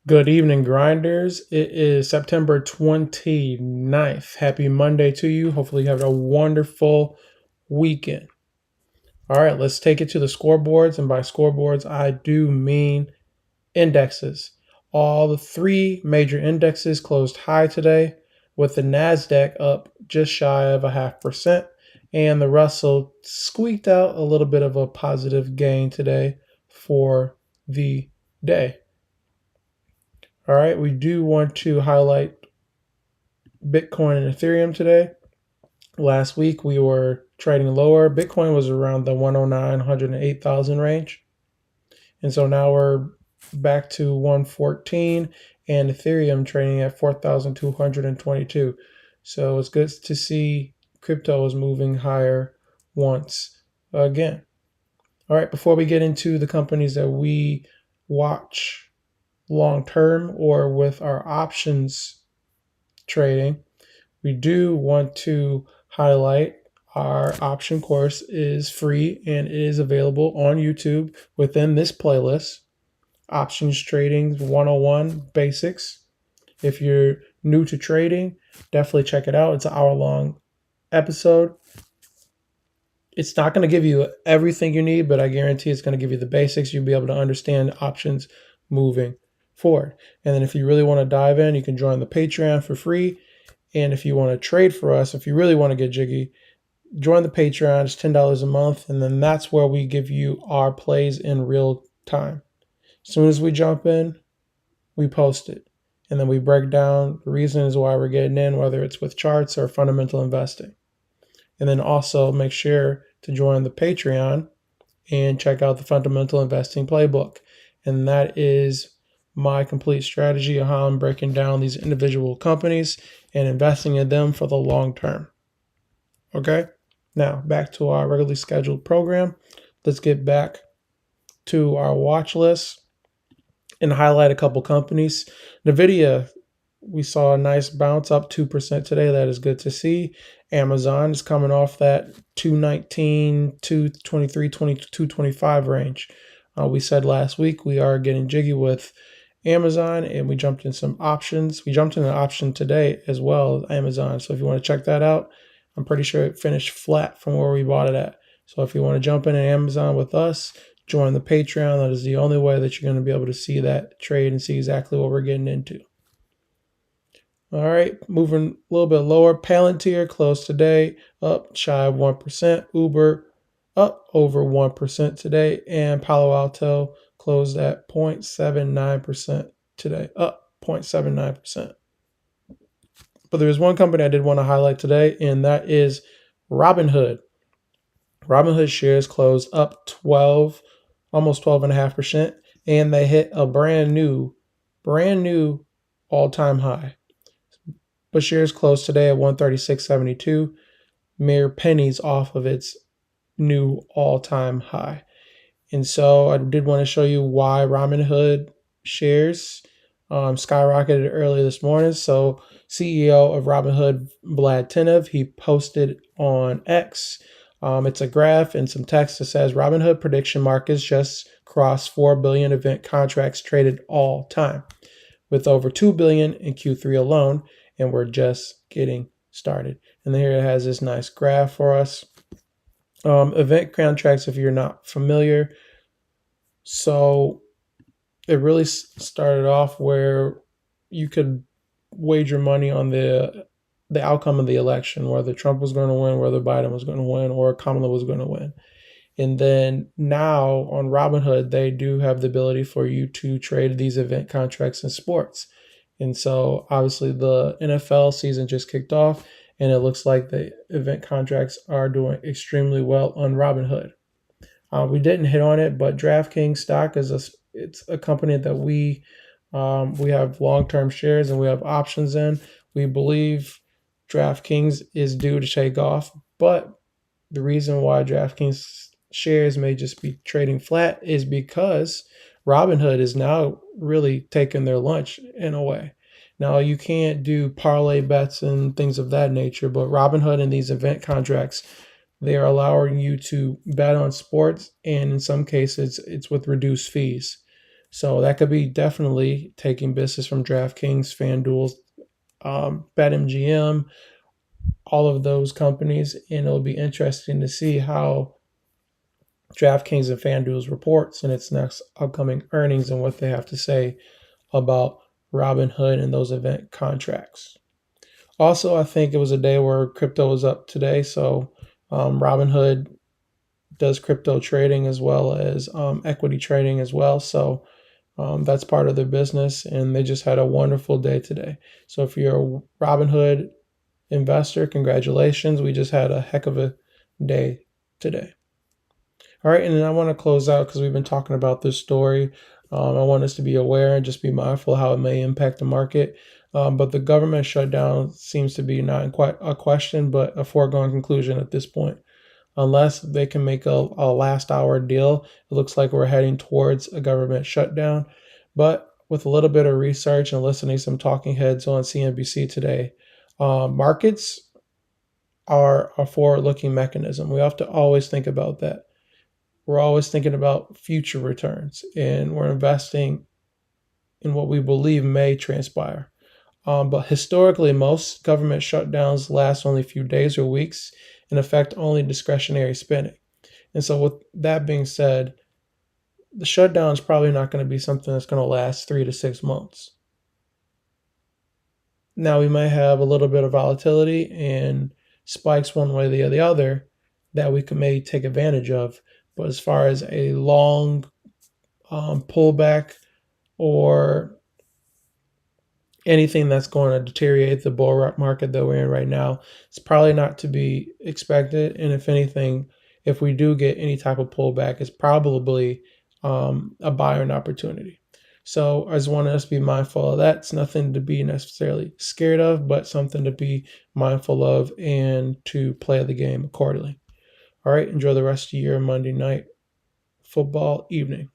Good evening, grinders. It is September 29th. Happy Monday to you. Hopefully, you have a wonderful weekend. All right, let's take it to the scoreboards. And by scoreboards, I do mean indexes. All the three major indexes closed high today, with the NASDAQ up just shy of 0.5%, and the Russell squeaked out a little bit of a positive gain today for the day. All right, we do want to highlight Bitcoin and Ethereum today. Last week we were trading lower. Bitcoin was around the 109, 108,000 range. And so now we're back to 114 and Ethereum trading at 4,222. So it's good to see crypto is moving higher once again. All right, before we get into the companies that we watch long term or with our options trading, we do want to highlight our option course is free and it is available on YouTube within this playlist, Options Trading 101 Basics. If you're new to trading, definitely check it out. It's an hour-long episode. It's not going to give you everything you need, but I guarantee it's going to give you the basics. You'll be able to understand options moving forward. And then if you really want to dive in, you can join the Patreon for free. And if you want to trade for us, if you really want to get jiggy, join the Patreon. It's $10 a month. And then that's where we give you our plays in real time. As soon as we jump in, we post it. And then we break down the reasons why we're getting in, whether it's with charts or fundamental investing. And then also make sure to join the Patreon and check out the Fundamental Investing Playbook. And that is my complete strategy of how I'm breaking down these individual companies and investing in them for the long term. Okay, now back to our regularly scheduled program. Let's get back to our watch list and highlight a couple companies. NVIDIA, we saw a nice bounce up 2% today. That is good to see. Amazon is coming off that 219, 223, 225 range. We said last week we are getting jiggy with Amazon, and we jumped in some options. We jumped in an option today as well as Amazon. So if you want to check that out, I'm pretty sure it finished flat from where we bought it at. So if you want to jump in Amazon with us, join the Patreon. That is the only way that you're going to be able to see that trade and see exactly what we're getting into. All right, moving a little bit lower. Palantir closed today up shy of 1%. Uber up over 1% today. And Palo Alto closed at 0.79% today, up 0.79%. But there's one company I did want to highlight today, and that is Robinhood. Robinhood shares closed up almost 12.5%, and they hit a brand new all-time high. But shares closed today at 136.72, mere pennies off of its new all-time high. And so I did want to show you why Robinhood shares skyrocketed early this morning. So CEO of Robinhood, Vlad Tenev, he posted on X. It's a graph and some text that says Robinhood prediction markets just crossed 4 billion event contracts traded all time, with over 2 billion in Q3 alone, and we're just getting started. And then here it has this nice graph for us. Event contracts, if you're not familiar, so it really started off where you could wager money on the outcome of the election, whether Trump was going to win, whether Biden was going to win, or Kamala was going to win. And then now on Robinhood, they do have the ability for you to trade these event contracts in sports. And so obviously the NFL season just kicked off, and it looks like the event contracts are doing extremely well on Robinhood. We didn't hit on it, but DraftKings stock it's a company that we have long-term shares and we have options in. We believe DraftKings is due to take off, but the reason why DraftKings shares may just be trading flat is because Robinhood is now really taking their lunch in a way. Now, you can't do parlay bets and things of that nature, but Robinhood and these event contracts, they are allowing you to bet on sports, and in some cases, it's with reduced fees. So that could be definitely taking business from DraftKings, FanDuel, BetMGM, all of those companies, and it'll be interesting to see how DraftKings and FanDuel's reports in its next upcoming earnings and what they have to say about Robinhood and those event contracts. Also, I think it was a day where crypto was up today, so Robinhood does crypto trading as well as equity trading as well. So that's part of their business, and they just had a wonderful day today. So if you're a Robinhood investor, congratulations. We just had a heck of a day today. All right, and then I want to close out because we've been talking about this story. I want us to be aware and just be mindful how it may impact the market. But the government shutdown seems to be not quite a question, but a foregone conclusion at this point. Unless they can make a last hour deal, it looks like we're heading towards a government shutdown. But with a little bit of research and listening to some talking heads on CNBC today, markets are a forward looking mechanism. We have to always think about that. We're always thinking about future returns, and we're investing in what we believe may transpire. But historically, most government shutdowns last only a few days or weeks and affect only discretionary spending. And so, with that being said, the shutdown is probably not going to be something that's going to last 3 to 6 months. Now, we might have a little bit of volatility and spikes one way or the other that we can maybe take advantage of. But as far as a long pullback or anything that's going to deteriorate the bull market that we're in right now, it's probably not to be expected. And if anything, if we do get any type of pullback, it's probably a buying opportunity. So I just want us to be mindful of that. It's nothing to be necessarily scared of, but something to be mindful of and to play the game accordingly. All right, enjoy the rest of your Monday night football evening.